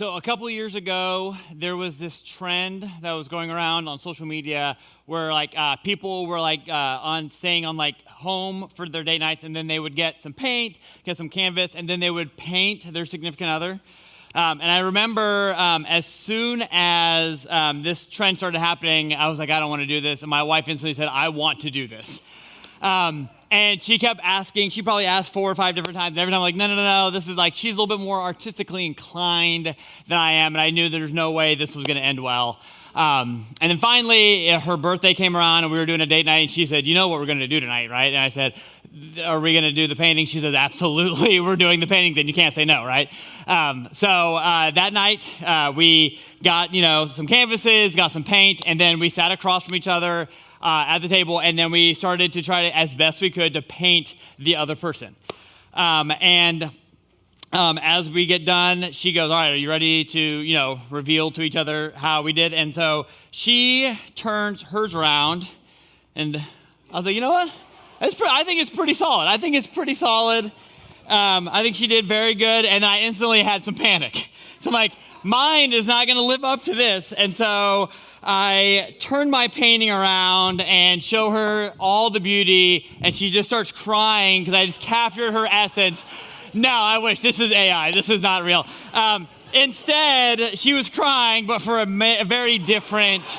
So a couple of years ago, there was this trend that was going around on social media where people were staying on home for their date nights, and then they would get some paint, get some canvas, and then they would paint their significant other. And I remember as soon as this trend started happening, I was like, I don't want to do this. And my wife instantly said, I want to do this. And she kept asking, she probably asked 4 or 5 different times. And every time I'm like, no, this is she's a little bit more artistically inclined than I am. And I knew there's no way this was going to end well. And then finally, her birthday came around and we were doing a date night. And she said, you know what we're going to do tonight, right? And I said, are we going to do the painting? She said, absolutely, we're doing the painting. Then you can't say no, right? So that night, we got, some canvases, got some paint, and then we sat across from each other at the table, and then we started to try to, as best we could, to paint the other person. As we get done, she goes, all right, are you ready to, reveal to each other how we did? And so she turns hers around, and I was like, you know what? I think it's pretty solid. I think she did very good, and I instantly had some panic. So I'm like, mine is not going to live up to this. And so I turn my painting around and show her all the beauty, and she just starts crying because I just captured her essence. No, I wish. This is AI. This is not real. Instead, she was crying, but for a very different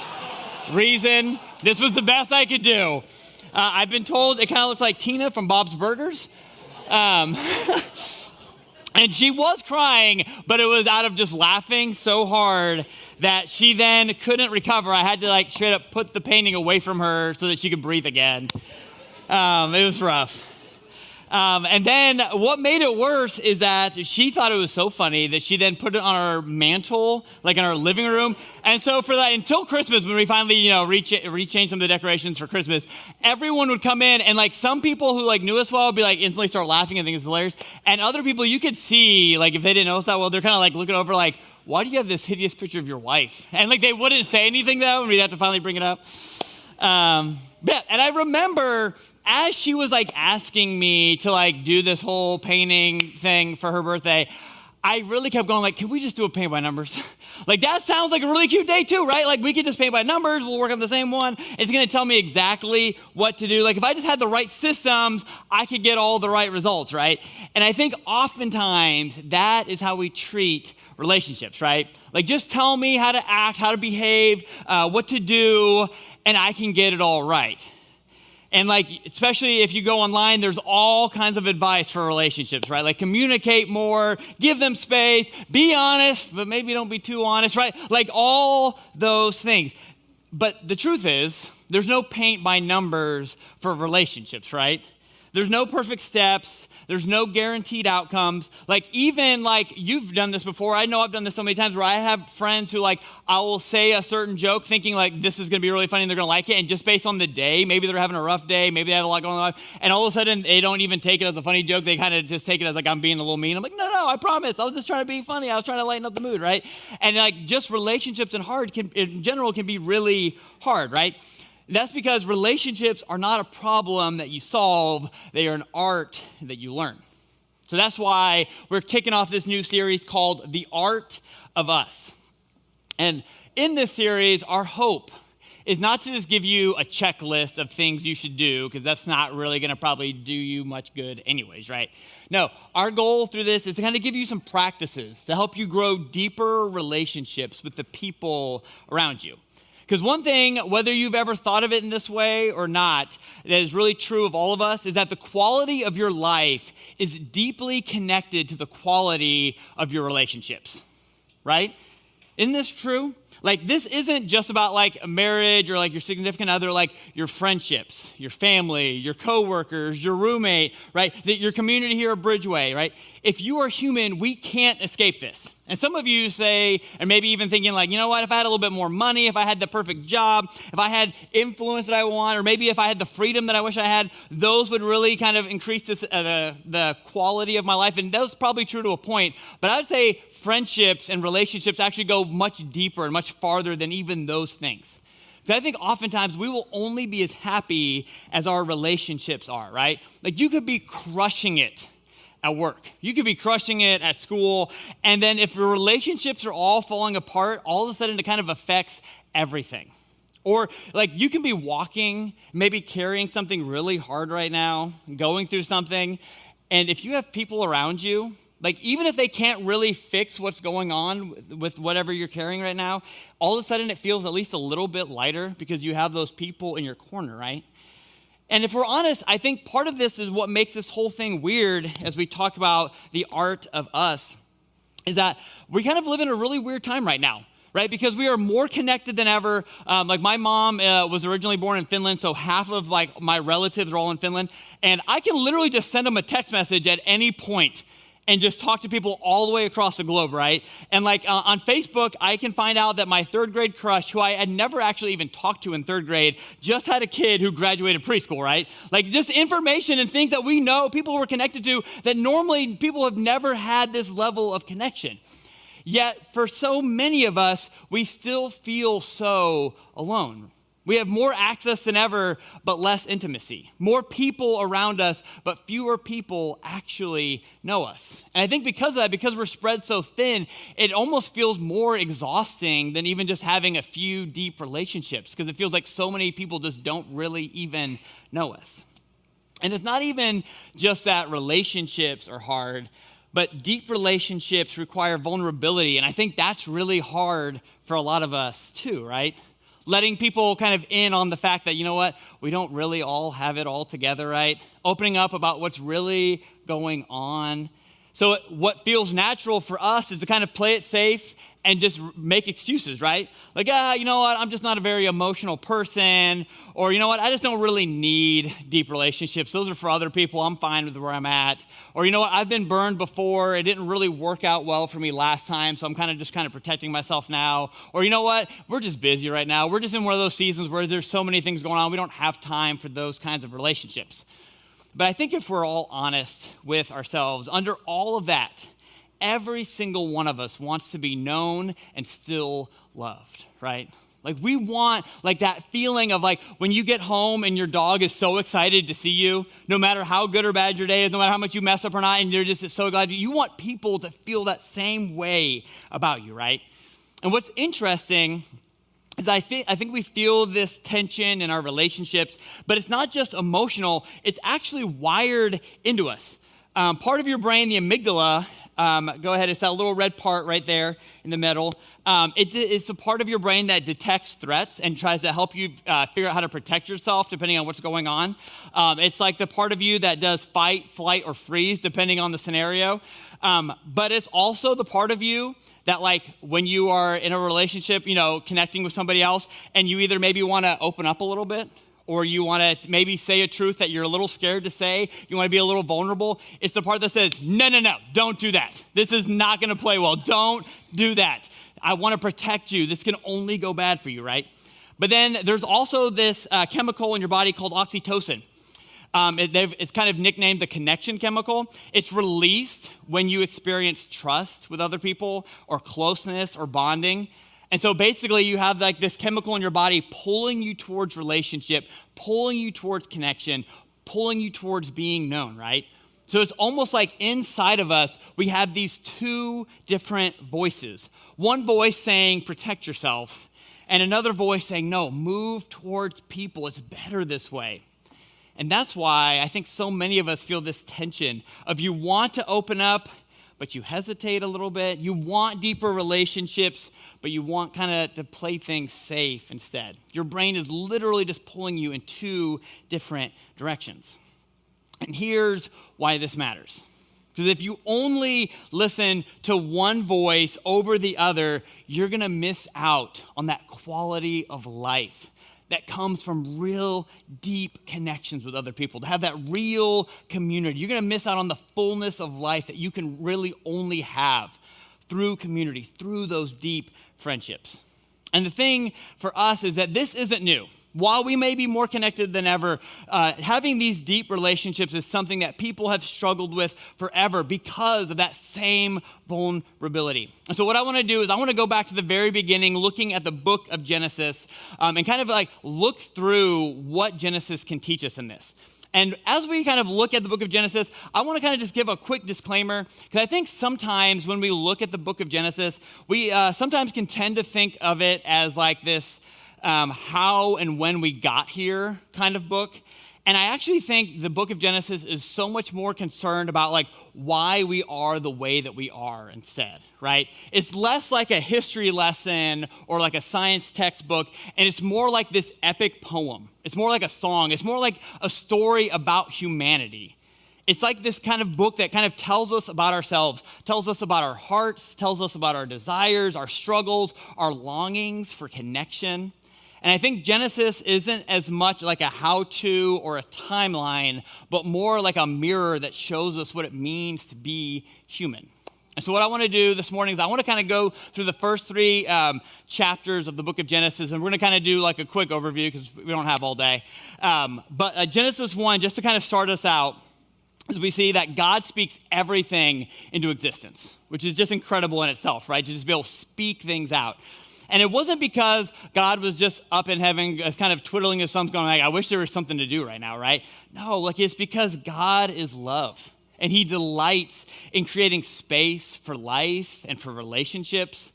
reason. This was the best I could do. I've been told it kind of looks like Tina from Bob's Burgers. And she was crying, but it was out of just laughing so hard that she then couldn't recover. I had to straight up put the painting away from her so that she could breathe again. It was rough. And then what made it worse is that she thought it was so funny that she then put it on our mantle, in our living room. And so for that, until Christmas, when we finally, rechanged some of the decorations for Christmas, everyone would come in, and some people who knew us well would be instantly start laughing and think it's hilarious. And other people you could see, if they didn't know us that well, they're kind of looking over why do you have this hideous picture of your wife? And they wouldn't say anything though, and we'd have to finally bring it up. Yeah, and I remember as she was asking me to do this whole painting thing for her birthday, I really kept going can we just do a paint by numbers? That sounds like a really cute day too, right? We could just paint by numbers, we'll work on the same one. It's gonna tell me exactly what to do. If I just had the right systems, I could get all the right results, right? And I think oftentimes that is how we treat relationships, right? Just tell me how to act, how to behave, what to do, and I can get it all right. And especially if you go online, there's all kinds of advice for relationships, right? Communicate more, give them space, be honest, but maybe don't be too honest, right? All those things. But the truth is, there's no paint by numbers for relationships, right? There's no perfect steps. There's no guaranteed outcomes. Even you've done this before. I know I've done this so many times where I have friends who I will say a certain joke thinking this is going to be really funny and they're going to like it. And just based on the day, maybe they're having a rough day, maybe they have a lot going on. And all of a sudden they don't even take it as a funny joke. They kind of just take it as I'm being a little mean. I'm no, I promise. I was just trying to be funny. I was trying to lighten up the mood, right? And just relationships in general can be really hard, right? That's because relationships are not a problem that you solve. They are an art that you learn. So that's why we're kicking off this new series called The Art of Us. And in this series, our hope is not to just give you a checklist of things you should do, because that's not really going to probably do you much good anyways, right? No, our goal through this is to kind of give you some practices to help you grow deeper relationships with the people around you. Because one thing, whether you've ever thought of it in this way or not, that is really true of all of us, is that the quality of your life is deeply connected to the quality of your relationships, right? Isn't this true? This isn't just about a marriage or your significant other, your friendships, your family, your coworkers, your roommate, right? Your community here at Bridgeway, right? If you are human, we can't escape this. And some of you say, and maybe even thinking you know what, if I had a little bit more money, if I had the perfect job, if I had influence that I want, or maybe if I had the freedom that I wish I had, those would really kind of increase the quality of my life. And that's probably true to a point. But I would say friendships and relationships actually go much deeper and much farther than even those things. Because I think oftentimes we will only be as happy as our relationships are, right? You could be crushing it at work. You could be crushing it at school. And then if your relationships are all falling apart, all of a sudden it kind of affects everything. Or like you can be walking, maybe carrying something really hard right now, going through something. And if you have people around you, like even if they can't really fix what's going on with whatever you're carrying right now, all of a sudden it feels at least a little bit lighter because you have those people in your corner, right? And if we're honest, I think part of this is what makes this whole thing weird as we talk about the art of us, is that we kind of live in a really weird time right now, right? Because we are more connected than ever. Like my mom was originally born in Finland, so half of like my relatives are all in Finland. And I can literally just send them a text message at any point and just talk to people all the way across the globe, right? And like on Facebook, I can find out that my third grade crush, who I had never actually even talked to in third grade, just had a kid who graduated preschool, right? Like just information and things that we know people were connected to that normally people have never had this level of connection. Yet for so many of us, we still feel so alone. We have more access than ever, but less intimacy. More people around us, but fewer people actually know us. And I think because of that, because we're spread so thin, it almost feels more exhausting than even just having a few deep relationships, because it feels like so many people just don't really even know us. And it's not even just that relationships are hard, but deep relationships require vulnerability. And I think that's really hard for a lot of us too, right? Letting people kind of in on the fact that, you know what, we don't really all have it all together, right? Opening up about what's really going on. So what feels natural for us is to kind of play it safe and just make excuses, right? Like, you know what, I'm just not a very emotional person. Or, you know what, I just don't really need deep relationships. Those are for other people. I'm fine with where I'm at. Or, you know what, I've been burned before. It didn't really work out well for me last time, so I'm kind of protecting myself now. Or, you know what, we're just busy right now. We're just in one of those seasons where there's so many things going on. We don't have time for those kinds of relationships. But I think if we're all honest with ourselves, under all of that, every single one of us wants to be known and still loved, right? Like we want like that feeling of like when you get home and your dog is so excited to see you, no matter how good or bad your day is, no matter how much you mess up or not, and you're just so glad. You want people to feel that same way about you, right? And what's interesting is I think we feel this tension in our relationships, but it's not just emotional, it's actually wired into us. Part of your brain, the amygdala, go ahead, it's that little red part right there in the middle. It's a part of your brain that detects threats and tries to help you figure out how to protect yourself depending on what's going on. It's like the part of you that does fight, flight, or freeze depending on the scenario. But it's also the part of you that like when you are in a relationship, you know, connecting with somebody else and you either maybe want to open up a little bit or you want to maybe say a truth that you're a little scared to say, you want to be a little vulnerable, it's the part that says, no, don't do that. This is not going to play well. Don't do that. I want to protect you. This can only go bad for you, right? But then there's also this chemical in your body called oxytocin. It's kind of nicknamed the connection chemical. It's released when you experience trust with other people or closeness or bonding. And so basically you have like this chemical in your body pulling you towards relationship, pulling you towards connection, pulling you towards being known, right? So it's almost like inside of us, we have these two different voices. One voice saying, protect yourself, and another voice saying, no, move towards people. It's better this way. And that's why I think so many of us feel this tension of you want to open up, but you hesitate a little bit. You want deeper relationships, but you want kind of to play things safe instead. Your brain is literally just pulling you in two different directions. And here's why this matters. Because if you only listen to one voice over the other, you're going to miss out on that quality of life that comes from real deep connections with other people, to have that real community. You're going to miss out on the fullness of life that you can really only have through community, through those deep friendships. And the thing for us is that this isn't new. While we may be more connected than ever, having these deep relationships is something that people have struggled with forever because of that same vulnerability. And so what I want to do is I want to go back to the very beginning, looking at the book of Genesis, and kind of like look through what Genesis can teach us in this. And as we kind of look at the book of Genesis, I want to kind of just give a quick disclaimer, because I think sometimes when we look at the book of Genesis, we sometimes can tend to think of it as like this how and when we got here kind of book. And I actually think the book of Genesis is so much more concerned about like why we are the way that we are instead, right? It's less like a history lesson or like a science textbook, and it's more like this epic poem. It's more like a song. It's more like a story about humanity. It's like this kind of book that kind of tells us about ourselves, tells us about our hearts, tells us about our desires, our struggles, our longings for connection. And I think Genesis isn't as much like a how-to or a timeline, but more like a mirror that shows us what it means to be human. And so what I want to do this morning is I want to kind of go through the first three chapters of the book of Genesis, and we're going to kind of do like a quick overview because we don't have all day. But Genesis 1, just to kind of start us out, is we see that God speaks everything into existence, which is just incredible in itself, right? To just be able to speak things out. And it wasn't because God was just up in heaven kind of twiddling his thumbs going like, I wish there was something to do right now, right? No, like it's because God is love. And he delights in creating space for life and for relationships.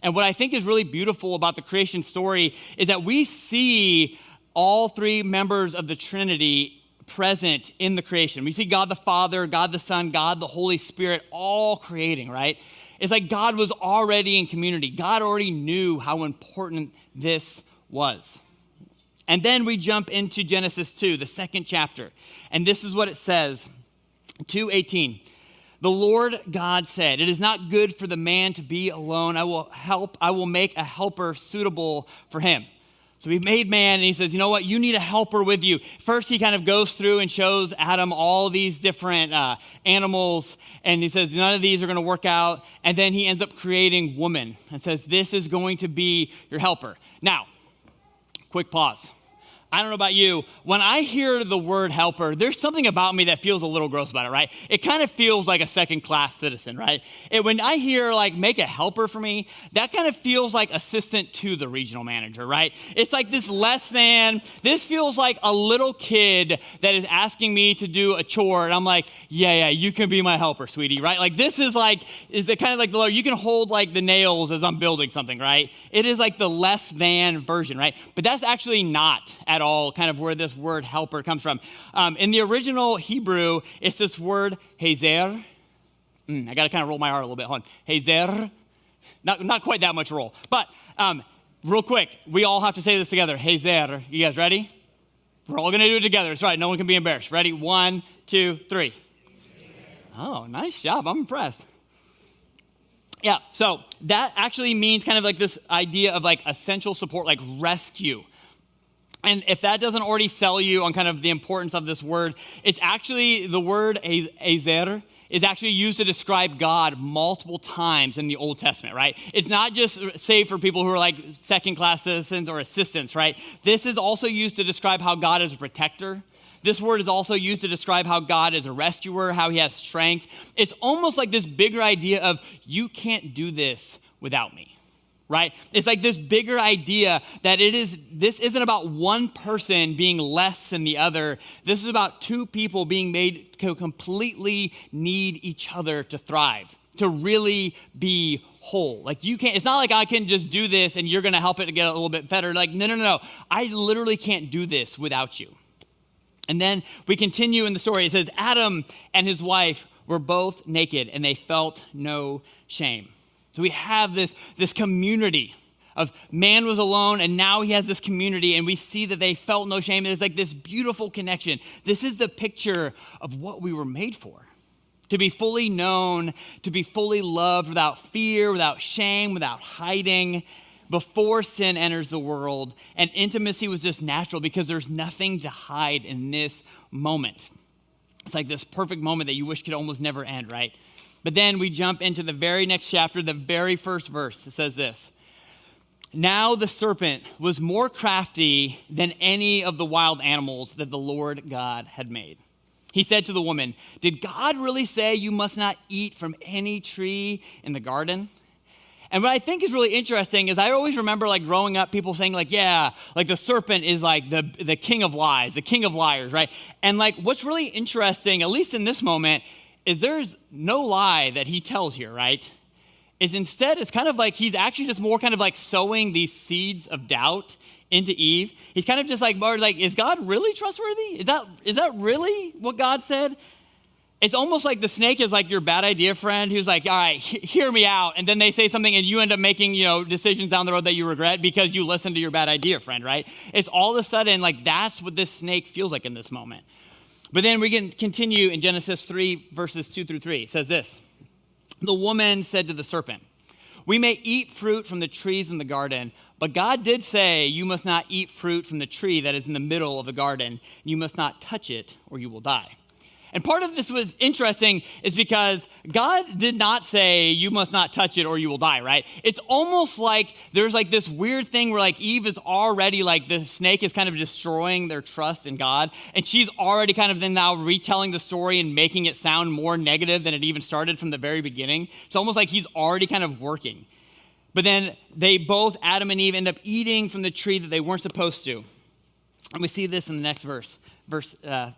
And what I think is really beautiful about the creation story is that we see all three members of the Trinity present in the creation. We see God the Father, God the Son, God the Holy Spirit all creating, right? It's like God was already in community. God already knew how important this was. And then we jump into Genesis 2, the second chapter. And this is what it says, 2:18. The Lord God said, it is not good for the man to be alone. I will make a helper suitable for him. So he made man, and he says, you know what? You need a helper with you. First, he kind of goes through and shows Adam all these different animals, and he says, none of these are going to work out. And then he ends up creating woman and says, this is going to be your helper. Now, quick pause. I don't know about you. When I hear the word helper, there's something about me that feels a little gross about it, right? It kind of feels like a second-class citizen, right? When I hear like make a helper for me, that kind of feels like assistant to the regional manager, right? It's like this less than, this feels like a little kid that is asking me to do a chore, and I'm like, yeah, you can be my helper, sweetie, right? Like this is it kind of like the Lord, you can hold like the nails as I'm building something, right? It is like the less than version, right? But that's actually not at all kind of where this word helper comes from. In the original Hebrew, it's this word hazer. I got to kind of roll my R a little bit. Hold on. Hazer. Not quite that much roll. But real quick, we all have to say this together. Hazer. You guys ready? We're all going to do it together. That's right. No one can be embarrassed. Ready? 1, 2, 3. Oh, nice job. I'm impressed. Yeah, so that actually means kind of like this idea of like essential support, like rescue. And if that doesn't already sell you on kind of the importance of this word, it's actually the word ezer is actually used to describe God multiple times in the Old Testament, right? It's not just saved for people who are like second-class citizens or assistants, right? This is also used to describe how God is a protector. This word is also used to describe how God is a rescuer, how he has strength. It's almost like this bigger idea of you can't do this without me. Right? It's like this bigger idea that this isn't about one person being less than the other. This is about two people being made to completely need each other to thrive, to really be whole. Like you can't, it's not like I can just do this and you're going to help it to get a little bit better. Like, no. I literally can't do this without you. And then we continue in the story. It says, Adam and his wife were both naked and they felt no shame. So we have this community of man was alone and now he has this community and we see that they felt no shame. There's like this beautiful connection. This is the picture of what we were made for. To be fully known, to be fully loved without fear, without shame, without hiding. Before sin enters the world, and intimacy was just natural because there's nothing to hide in this moment. It's like this perfect moment that you wish could almost never end, right? But then we jump into the very next chapter, the very first verse. It says this. Now the serpent was more crafty than any of the wild animals that the Lord God had made. He said to the woman, did God really say you must not eat from any tree in the garden? And what I think is really interesting is I always remember like growing up, people saying like, yeah, like the serpent is like the king of lies, the king of liars, right? And like what's really interesting, at least in this moment, is there's no lie that he tells here, right? Is instead, it's kind of like he's actually just more kind of like sowing these seeds of doubt into Eve. He's kind of just like, more like, is God really trustworthy? Is that really what God said? It's almost like the snake is like your bad idea friend who's like, all right, hear me out. And then they say something and you end up making, decisions down the road that you regret because you listened to your bad idea friend, right? It's all of a sudden like that's what this snake feels like in this moment. But then we can continue in Genesis 3, verses 2 through 3. It says this, the woman said to the serpent, we may eat fruit from the trees in the garden, but God did say you must not eat fruit from the tree that is in the middle of the garden. You must not touch it or you will die. And part of this was interesting is because God did not say you must not touch it or you will die, right? It's almost like there's like this weird thing where like Eve is already like the snake is kind of destroying their trust in God. And she's already kind of then now retelling the story and making it sound more negative than it even started from the very beginning. It's almost like he's already kind of working. But then they both, Adam and Eve, end up eating from the tree that they weren't supposed to. And we see this in the next verse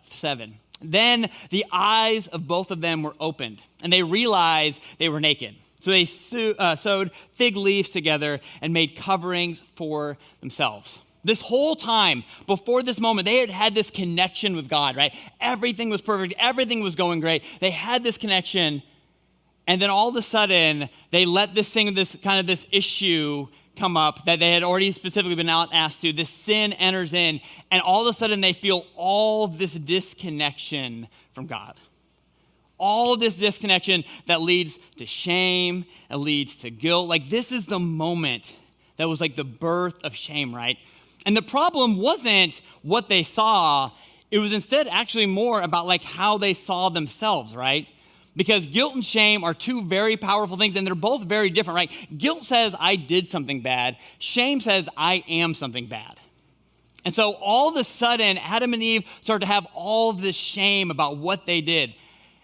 7. Then the eyes of both of them were opened, and they realized they were naked. So they sewed fig leaves together and made coverings for themselves. This whole time, before this moment, they had had this connection with God, right? Everything was perfect. Everything was going great. They had this connection, and then all of a sudden, they let this issue come up that they had already specifically been out asked to. This sin enters in, and all of a sudden they feel all this disconnection from God. All of this disconnection that leads to shame, it leads to guilt. Like this is the moment that was like the birth of shame, right? And the problem wasn't what they saw. It was instead actually more about like how they saw themselves, right? Because guilt and shame are two very powerful things, and they're both very different, right? Guilt says, I did something bad. Shame says, I am something bad. And so all of a sudden, Adam and Eve start to have all of this shame about what they did.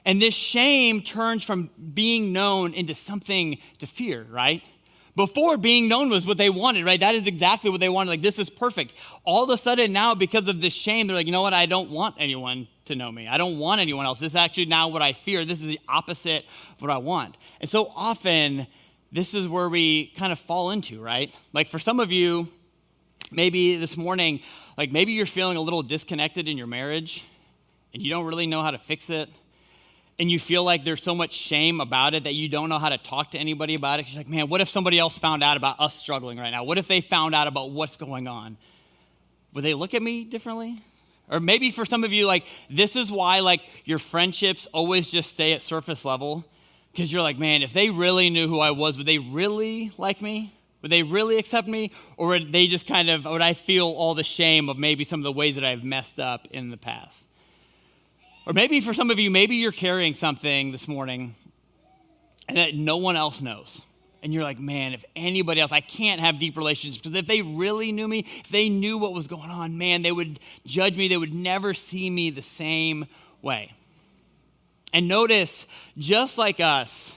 And this shame turns from being known into something to fear, right? Before, being known was what they wanted, right? That is exactly what they wanted. Like, this is perfect. All of a sudden now, because of this shame, they're like, you know what? I don't want anyone to know me. I don't want anyone else. This is actually now what I fear. This is the opposite of what I want. And so often, this is where we kind of fall into, right? Like for some of you, maybe this morning, like maybe you're feeling a little disconnected in your marriage and you don't really know how to fix it. And you feel like there's so much shame about it that you don't know how to talk to anybody about it. You're like, man, what if somebody else found out about us struggling right now? What if they found out about what's going on? Would they look at me differently? Or maybe for some of you, like, this is why, like, your friendships always just stay at surface level. Because you're like, man, if they really knew who I was, would they really like me? Would they really accept me? Or would they just would I feel all the shame of maybe some of the ways that I've messed up in the past? Or maybe for some of you, maybe you're carrying something this morning and that no one else knows. And you're like, man, if anybody else, I can't have deep relationships because if they really knew me, if they knew what was going on, man, they would judge me. They would never see me the same way. And notice, just like us,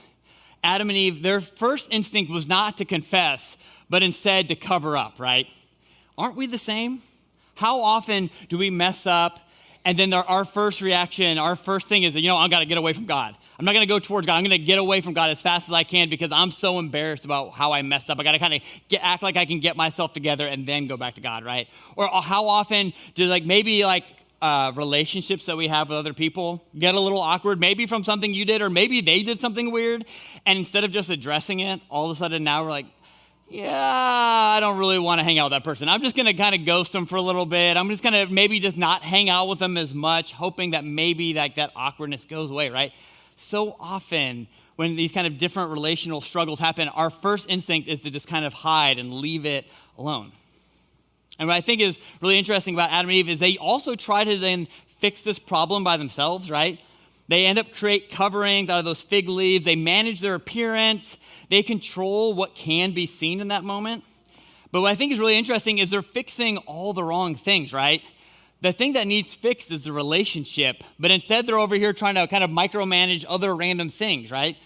Adam and Eve, their first instinct was not to confess, but instead to cover up, right? Aren't we the same? How often do we mess up? And then our first reaction, our first thing is, I've got to get away from God. I'm not going to go towards God. I'm going to get away from God as fast as I can because I'm so embarrassed about how I messed up. I got to kind of act like I can get myself together and then go back to God, right? Or how often do relationships that we have with other people get a little awkward, maybe from something you did or maybe they did something weird. And instead of just addressing it, all of a sudden now we're like, yeah, I don't really want to hang out with that person. I'm just going to kind of ghost them for a little bit. I'm just going to maybe just not hang out with them as much, hoping that maybe that awkwardness goes away, right? So often when these kind of different relational struggles happen, our first instinct is to just kind of hide and leave it alone. And what I think is really interesting about Adam and Eve is they also try to then fix this problem by themselves, right? They end up create coverings out of those fig leaves. They manage their appearance. They control what can be seen in that moment. But what I think is really interesting is they're fixing all the wrong things, right? The thing that needs fixed is the relationship, but instead they're over here trying to kind of micromanage other random things, right?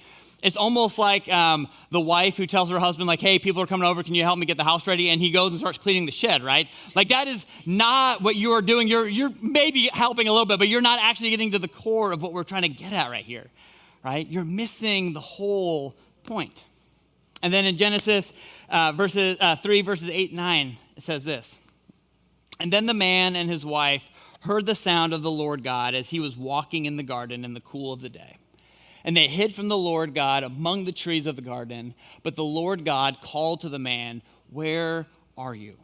It's almost like the wife who tells her husband, like, hey, people are coming over. Can you help me get the house ready? And he goes and starts cleaning the shed, right? Like, that is not what you are doing. You're maybe helping a little bit, but you're not actually getting to the core of what we're trying to get at right here, right? You're missing the whole point. And then in Genesis 3, verses 8 and 9, it says this. And then the man and his wife heard the sound of the Lord God as he was walking in the garden in the cool of the day. And they hid from the Lord God among the trees of the garden. But the Lord God called to the man, where are you?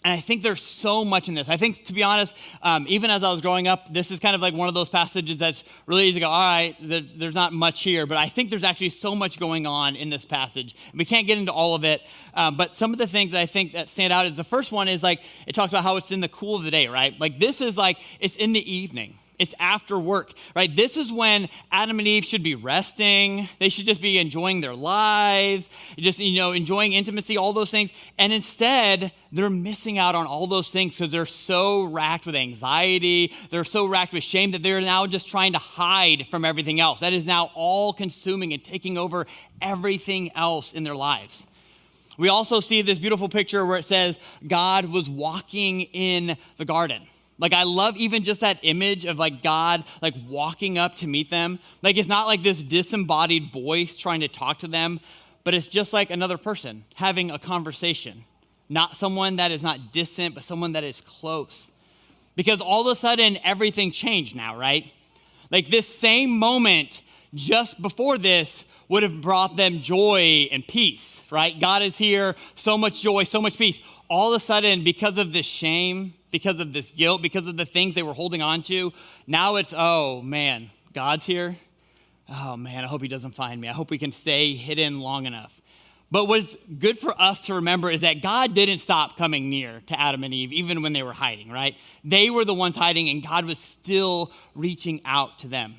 And I think there's so much in this. I think, to be honest, even as I was growing up, this is kind of like one of those passages that's really easy to go, all right, there's not much here. But I think there's actually so much going on in this passage. We can't get into all of it. But some of the things that I think that stand out is the first one is like, it talks about how it's in the cool of the day, right? Like this is like, it's in the evening. It's after work, right? This is when Adam and Eve should be resting. They should just be enjoying their lives, just, enjoying intimacy, all those things. And instead, they're missing out on all those things because they're so racked with anxiety. They're so racked with shame that they're now just trying to hide from everything else. That is now all consuming and taking over everything else in their lives. We also see this beautiful picture where it says God was walking in the garden. Like, I love even just that image of like God, like walking up to meet them. Like, it's not like this disembodied voice trying to talk to them, but it's just like another person having a conversation. Not someone that is not distant, but someone that is close. Because all of a sudden, everything changed now, right? Like this same moment just before this would have brought them joy and peace, right? God is here, so much joy, so much peace. All of a sudden, because of this shame, because of this guilt, because of the things they were holding on to, now it's, oh man, God's here. Oh man, I hope he doesn't find me. I hope we can stay hidden long enough. But what's good for us to remember is that God didn't stop coming near to Adam and Eve, even when they were hiding, right? They were the ones hiding, and God was still reaching out to them.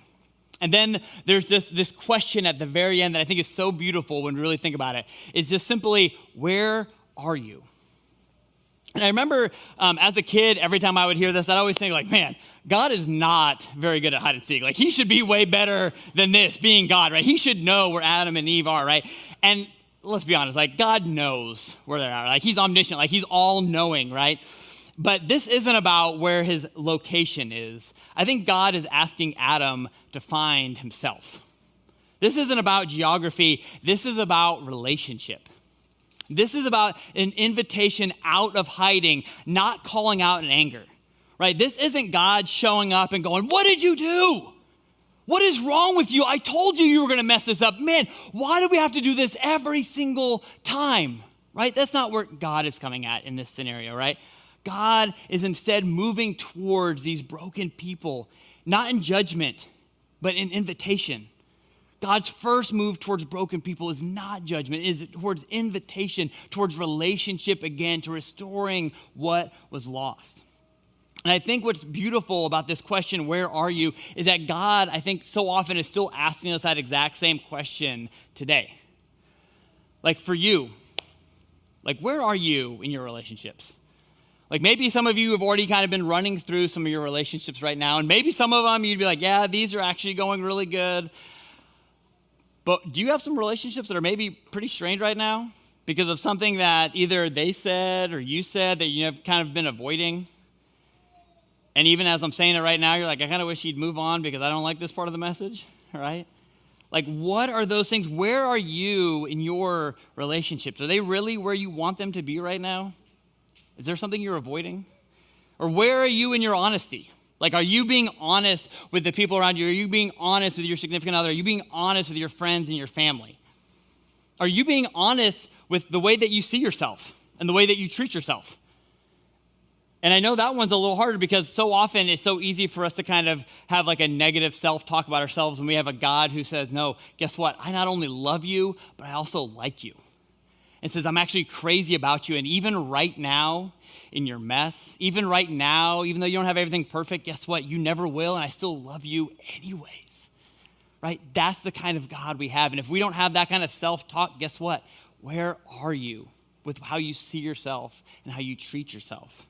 And then there's this question at the very end that I think is so beautiful when we really think about it. It's just simply, where are you? And I remember as a kid, every time I would hear this, I'd always think like, man, God is not very good at hide and seek. Like, he should be way better than this, being God, right? He should know where Adam and Eve are, right? And let's be honest, like, God knows where they are. Like, he's omniscient, like, he's all-knowing, right? But this isn't about where his location is. I think God is asking Adam to find himself. This isn't about geography. This is about relationship. This is about an invitation out of hiding, not calling out in anger, right? This isn't God showing up and going, what did you do? What is wrong with you? I told you you were going to mess this up. Man, why do we have to do this every single time, right? That's not where God is coming at in this scenario, right? God is instead moving towards these broken people, not in judgment, but in invitation. God's first move towards broken people is not judgment, it is towards invitation, towards relationship again, to restoring what was lost. And I think what's beautiful about this question, where are you, is that God, I think so often is still asking us that exact same question today. Like for you, like where are you in your relationships? Like maybe some of you have already kind of been running through some of your relationships right now, and maybe some of them you'd be like, yeah, these are actually going really good. But do you have some relationships that are maybe pretty strained right now because of something that either they said or you said that you have kind of been avoiding? And even as I'm saying it right now, you're like, I kind of wish you'd move on because I don't like this part of the message, right? Like, what are those things? Where are you in your relationships? Are they really where you want them to be right now? Is there something you're avoiding? Or where are you in your honesty? Like, are you being honest with the people around you? Are you being honest with your significant other? Are you being honest with your friends and your family? Are you being honest with the way that you see yourself and the way that you treat yourself? And I know that one's a little harder because so often it's so easy for us to kind of have like a negative self-talk about ourselves when we have a God who says, no, guess what? I not only love you, but I also like you. And says, I'm actually crazy about you. And even right now, in your mess, even right now, even though you don't have everything perfect, guess what? You never will, and I still love you anyways, right? That's the kind of God we have. And if we don't have that kind of self-talk, guess what? Where are you with how you see yourself and how you treat yourself?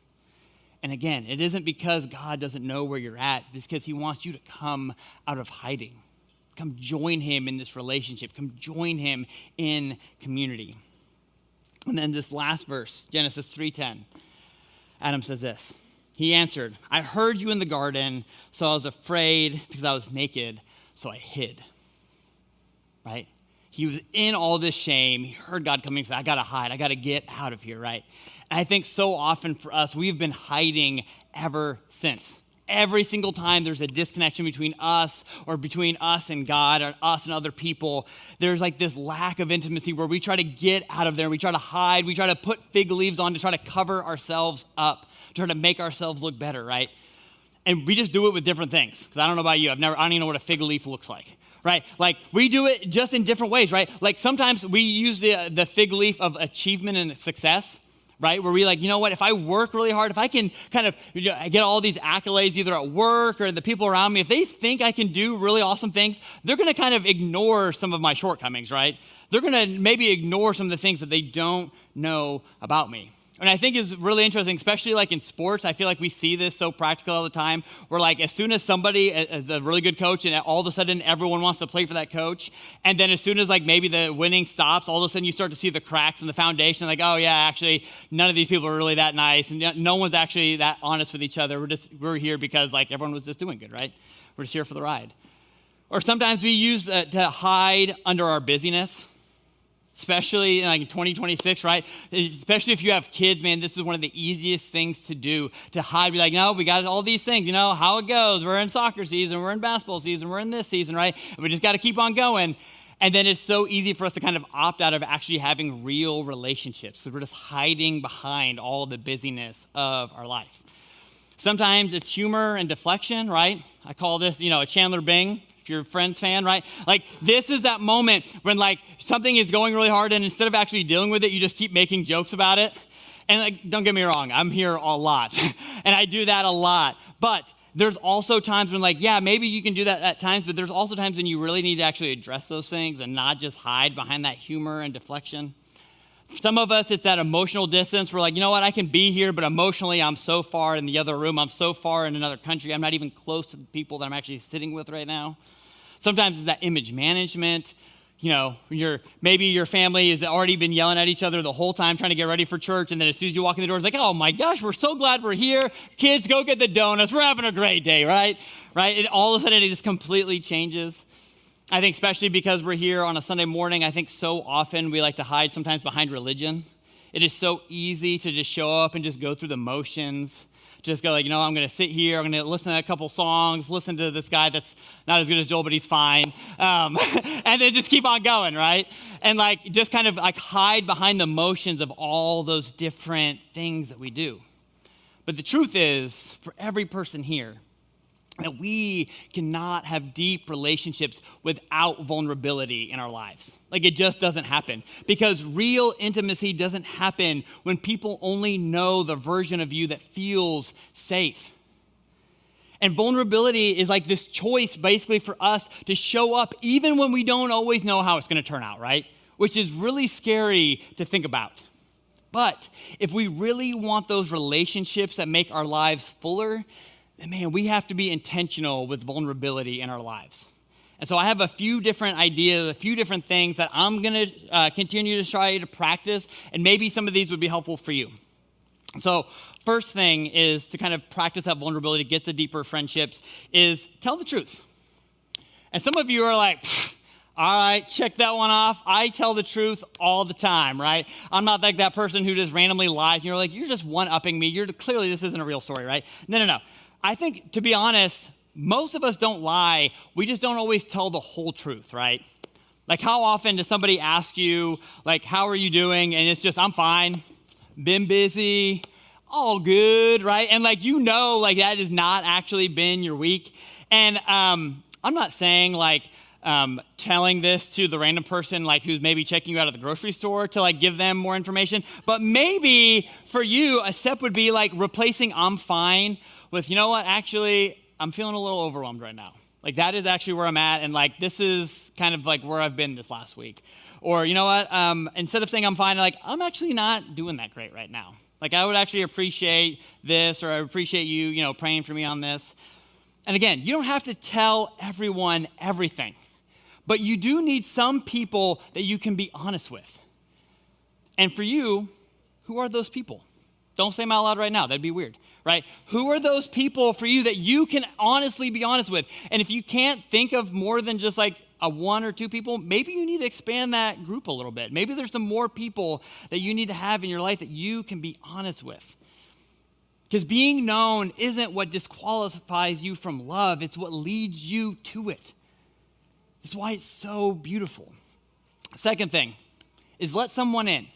And again, it isn't because God doesn't know where you're at. It's because he wants you to come out of hiding. Come join him in this relationship. Come join him in community. And then this last verse, Genesis 3:10, Adam says this. He answered, I heard you in the garden, so I was afraid because I was naked, so I hid. Right? He was in all this shame. He heard God coming and said, I got to hide. I got to get out of here, right? And I think so often for us, we've been hiding ever since. Every single time there's a disconnection between us or between us and God or us and other people, there's like this lack of intimacy where we try to get out of there. We try to hide. We try to put fig leaves on to try to cover ourselves up, try to make ourselves look better, right? And we just do it with different things. Because I don't know about you. I don't even know what a fig leaf looks like. Right? Like we do it just in different ways, right? Like sometimes we use the fig leaf of achievement and success, right? Where we like, you know what, if I work really hard, if I can kind of get all these accolades either at work or the people around me, if they think I can do really awesome things, they're going to kind of ignore some of my shortcomings, right? They're going to maybe ignore some of the things that they don't know about me. And I think it's really interesting, especially like in sports. I feel like we see this so practical all the time. Where like as soon as somebody is a really good coach and all of a sudden everyone wants to play for that coach. And then as soon as like maybe the winning stops, all of a sudden you start to see the cracks in the foundation. Like, oh yeah, actually none of these people are really that nice. And no one's actually that honest with each other. We're here because like everyone was just doing good, right? We're just here for the ride. Or sometimes we use to hide under our busyness. Especially in like 2026, right? Especially if you have kids, man, this is one of the easiest things to do, to hide. Be like, no, we got all these things, you know, how it goes. We're in soccer season, we're in basketball season, we're in this season, right? And we just got to keep on going. And then it's so easy for us to kind of opt out of actually having real relationships. So we're just hiding behind all the busyness of our life. Sometimes it's humor and deflection, right? I call this, a Chandler Bing. You're a Friends fan, right? Like this is that moment when like something is going really hard and instead of actually dealing with it, you just keep making jokes about it. And like, don't get me wrong, I'm here a lot and I do that a lot. But there's also times when like, yeah, maybe you can do that at times, but there's also times when you really need to actually address those things and not just hide behind that humor and deflection. For some of us, it's that emotional distance. We're like, you know what, I can be here, but emotionally I'm so far in the other room. I'm so far in another country. I'm not even close to the people that I'm actually sitting with right now. Sometimes it's that image management. Maybe your family has already been yelling at each other the whole time trying to get ready for church. And then as soon as you walk in the door, it's like, oh my gosh, we're so glad we're here. Kids, go get the donuts. We're having a great day, right? Right? All of a sudden it just completely changes. I think especially because we're here on a Sunday morning, I think so often we like to hide sometimes behind religion. It is so easy to just show up and just go through the motions. Just go like, I'm going to sit here. I'm going to listen to a couple songs, listen to this guy that's not as good as Joel, but he's fine. And then just keep on going, right? And like, just kind of like hide behind the motions of all those different things that we do. But the truth is, for every person here, that we cannot have deep relationships without vulnerability in our lives. Like it just doesn't happen. Because real intimacy doesn't happen when people only know the version of you that feels safe. And vulnerability is like this choice basically for us to show up even when we don't always know how it's going to turn out, right? Which is really scary to think about. But if we really want those relationships that make our lives fuller, man, we have to be intentional with vulnerability in our lives. And so I have a few different ideas, a few different things that I'm going to continue to try to practice, and maybe some of these would be helpful for you. So first thing is to kind of practice that vulnerability, get the deeper friendships, is tell the truth. And some of you are like, all right, check that one off. I tell the truth all the time, right? I'm not like that person who just randomly lies. And you're like, you're just one-upping me. Clearly this isn't a real story, right? No. I think, to be honest, most of us don't lie. We just don't always tell the whole truth, right? Like how often does somebody ask you, like, how are you doing? And it's just, I'm fine, been busy, all good, right? And like, like that has not actually been your week. And I'm not saying like telling this to the random person like who's maybe checking you out at the grocery store to like give them more information. But maybe for you, a step would be like replacing I'm fine with, you know what, actually, I'm feeling a little overwhelmed right now. Like that is actually where I'm at. And like, this is kind of like where I've been this last week. Or you know what, instead of saying I'm fine, like I'm actually not doing that great right now. Like I would actually appreciate this, or I appreciate you, praying for me on this. And again, you don't have to tell everyone everything. But you do need some people that you can be honest with. And for you, who are those people? Don't say them out loud right now. That'd be weird, right? Who are those people for you that you can honestly be honest with? And if you can't think of more than just like a one or two people, maybe you need to expand that group a little bit. Maybe there's some more people that you need to have in your life that you can be honest with. Because being known isn't what disqualifies you from love. It's what leads you to it. That's why it's so beautiful. Second thing is let someone in.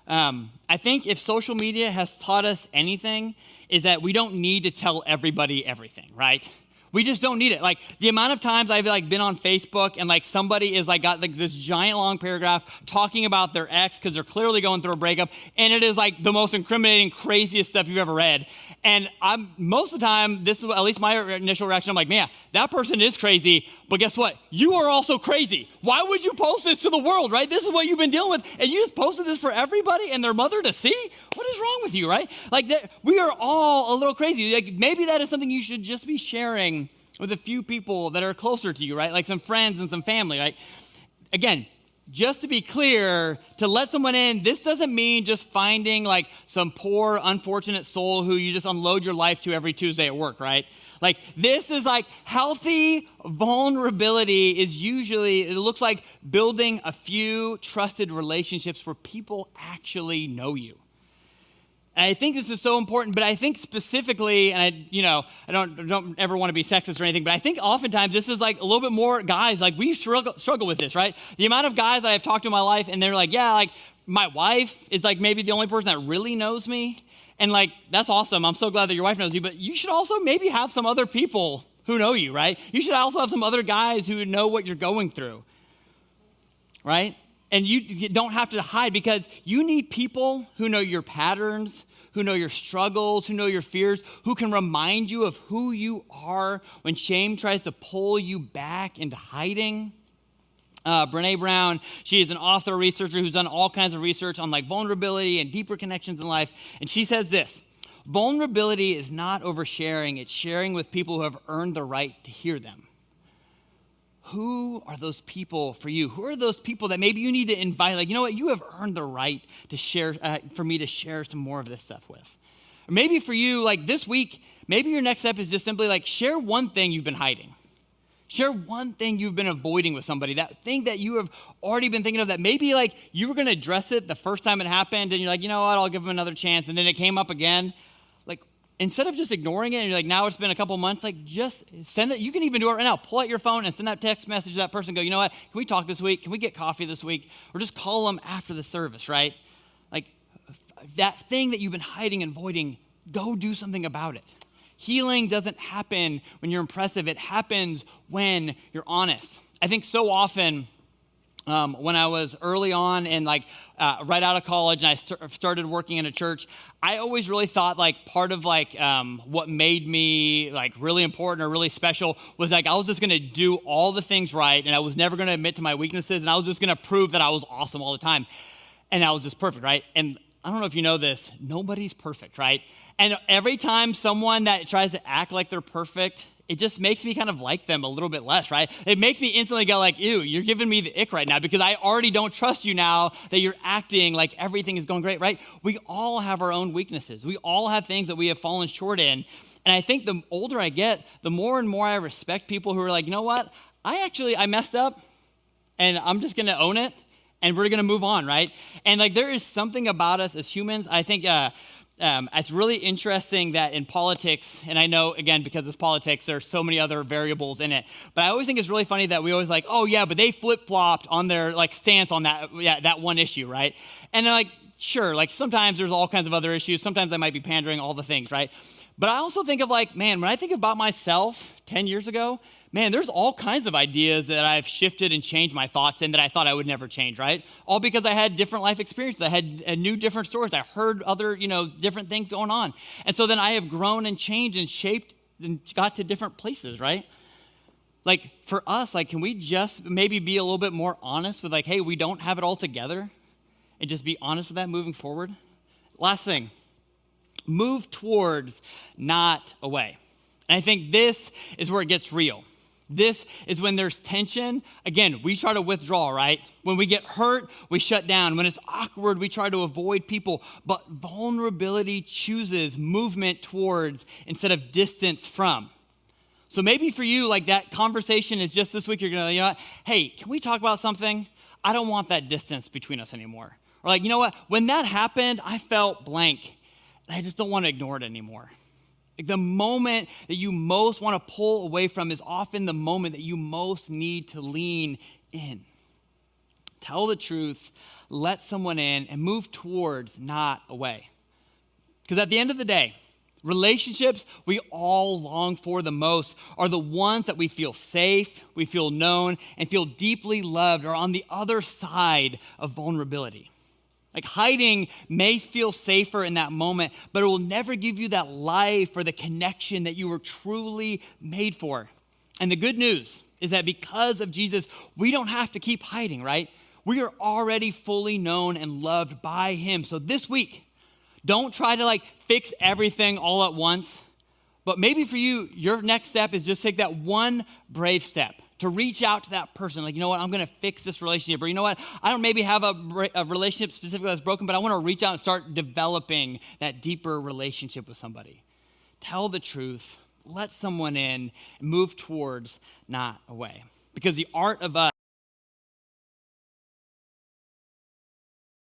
I think if social media has taught us anything, is that we don't need to tell everybody everything, right? We just don't need it. Like the amount of times I've like been on Facebook and like somebody is like got like this giant long paragraph talking about their ex because they're clearly going through a breakup, and it is like the most incriminating, craziest stuff you've ever read. And most of the time, this is at least my initial reaction. I'm like, man, that person is crazy, but guess what? You are also crazy. Why would you post this to the world, right? This is what you've been dealing with, and you just posted this for everybody and their mother to see? What is wrong with you, right? Like we are all a little crazy. Like maybe that is something you should just be sharing with a few people that are closer to you, right? Like some friends and some family, right? Again, just to be clear, to let someone in, this doesn't mean just finding like some poor, unfortunate soul who you just unload your life to every Tuesday at work, right? Like this is like healthy vulnerability is usually, it looks like building a few trusted relationships where people actually know you. And I think this is so important, but I think specifically, and I don't ever want to be sexist or anything, but I think oftentimes this is like a little bit more guys, like we struggle with this, right? The amount of guys that I've talked to in my life, and they're like, yeah, like my wife is like maybe the only person that really knows me. And like, that's awesome. I'm so glad that your wife knows you, but you should also maybe have some other people who know you, right? You should also have some other guys who know what you're going through, right? And you don't have to hide, because you need people who know your patterns, who know your struggles, who know your fears, who can remind you of who you are when shame tries to pull you back into hiding. Brene Brown, she is an author, researcher who's done all kinds of research on like vulnerability and deeper connections in life. And she says this: vulnerability is not oversharing, it's sharing with people who have earned the right to hear them. Who are those people for you? Who are those people that maybe you need to invite? Like, you know what? You have earned the right to share, for me to share some more of this stuff with. Or maybe for you, like this week, maybe your next step is just simply like share one thing you've been hiding. Share one thing you've been avoiding with somebody, that thing that you have already been thinking of that maybe like you were going to address it the first time it happened and you're like, you know what, I'll give them another chance. And then it came up again. Like, instead of just ignoring it and you're like, now it's been a couple months, like just send it. You can even do it right now. Pull out your phone and send that text message to that person. Go, you know what, can we talk this week? Can we get coffee this week? Or just call them after the service, right? Like that thing that you've been hiding and avoiding, go do something about it. Healing doesn't happen when you're impressive. It happens when you're honest. I think so often when I was early on and like right out of college and I started working in a church, I always really thought like part of like what made me like really important or really special was like I was just going to do all the things right and I was never going to admit to my weaknesses and I was just going to prove that I was awesome all the time. And I was just perfect, right? And I don't know if you know this, nobody's perfect, right? And every time someone that tries to act like they're perfect, it just makes me kind of like them a little bit less, right? It makes me instantly go like, ew, you're giving me the ick right now because I already don't trust you now that you're acting like everything is going great, right? We all have our own weaknesses. We all have things that we have fallen short in. And I think the older I get, the more and more I respect people who are like, you know what? I messed up and I'm just going to own it and we're going to move on, right? And like there is something about us as humans, I think it's really interesting that in politics, and I know, again, because it's politics, there's so many other variables in it, but I always think it's really funny that we always like, oh yeah, but they flip-flopped on their like stance on that one issue, right? And then like, sure, like sometimes there's all kinds of other issues. Sometimes I might be pandering, all the things, right? But I also think of like, man, when I think about myself 10 years ago, man, there's all kinds of ideas that I've shifted and changed my thoughts in that I thought I would never change, right? All because I had different life experiences. I had new different stories. I heard other, different things going on. And so then I have grown and changed and shaped and got to different places, right? Like for us, like, can we just maybe be a little bit more honest with like, hey, we don't have it all together, and just be honest with that moving forward? Last thing, move towards, not away. And I think this is where it gets real. This is when there's tension. Again, we try to withdraw, right? When we get hurt, we shut down. When it's awkward, we try to avoid people. But vulnerability chooses movement towards instead of distance from. So maybe for you, like that conversation is just this week, you're going to, you know what? Hey, can we talk about something? I don't want that distance between us anymore. Or like, you know what? When that happened, I felt blank. And I just don't want to ignore it anymore. Like the moment that you most want to pull away from is often the moment that you most need to lean in. Tell the truth, let someone in, and move towards, not away. Because at the end of the day, relationships we all long for the most are the ones that we feel safe, we feel known, and feel deeply loved are on the other side of vulnerability. Like hiding may feel safer in that moment, but it will never give you that life or the connection that you were truly made for. And the good news is that because of Jesus, we don't have to keep hiding, right? We are already fully known and loved by him. So this week, don't try to like fix everything all at once. But maybe for you, your next step is just take that one brave step to reach out to that person. Like, you know what, I'm going to fix this relationship. Or you know what, I don't maybe have a relationship specifically that's broken, but I want to reach out and start developing that deeper relationship with somebody. Tell the truth, let someone in, and move towards, not away. Because the art of us